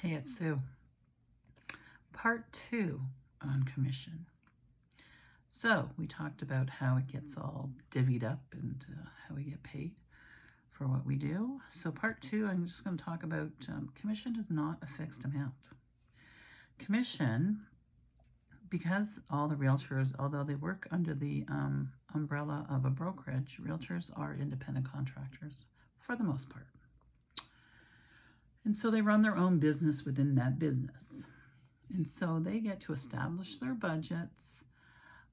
Hey, it's Sue. Part 2 on commission. So we talked about how it gets all divvied up and how we get paid for what we do. So part 2, I'm just going to talk about commission is not a fixed amount. Commission, because all the realtors, although they work under the umbrella of a brokerage, realtors are independent contractors for the most part. And so they run their own business within that business. And so they get to establish their budgets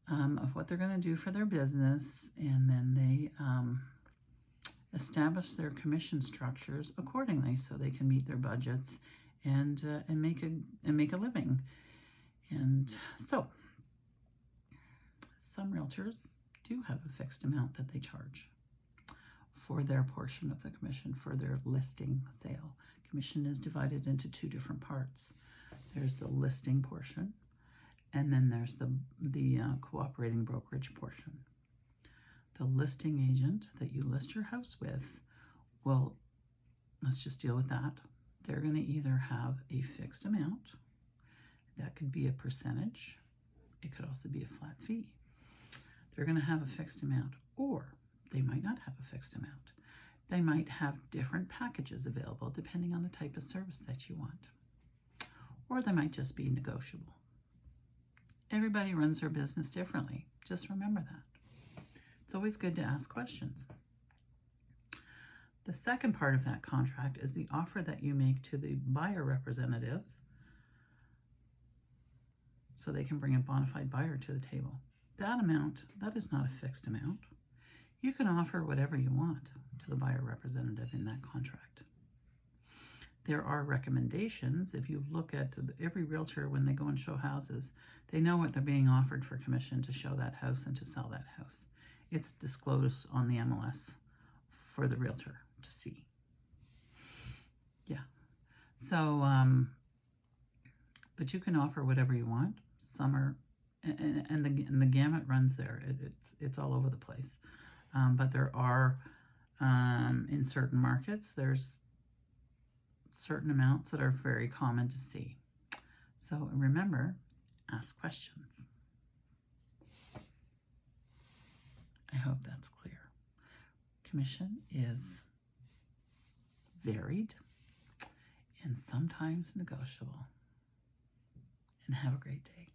of what they're going to do for their business, and then they establish their commission structures accordingly so they can meet their budgets and make a living. And so some realtors do have a fixed amount that they charge for their portion of the commission for their listing sale. Commission is divided into two different parts. There's the listing portion, and then there's the cooperating brokerage portion. The listing agent that you list your house with will, let's just deal with that. They're going to either have a fixed amount. That could be a percentage. It could also be a flat fee. They're going to have a fixed amount, or they might not have a fixed amount. They might have different packages available depending on the type of service that you want. Or they might just be negotiable. Everybody runs their business differently. Just remember that. It's always good to ask questions. The second part of that contract is the offer that you make to the buyer representative so they can bring a bona fide buyer to the table. That amount, that is not a fixed amount. You can offer whatever you want to the buyer representative in that contract. There are recommendations. If you look at every realtor, when they go and show houses, they know what they're being offered for commission to show that house and to sell that house. It's disclosed on the MLS for the realtor to see. Yeah. So, but you can offer whatever you want. Some are, and the gamut runs there. It's all over the place. But there are, in certain markets, there's certain amounts that are very common to see. So remember, ask questions. I hope that's clear. Commission is varied and sometimes negotiable. And have a great day.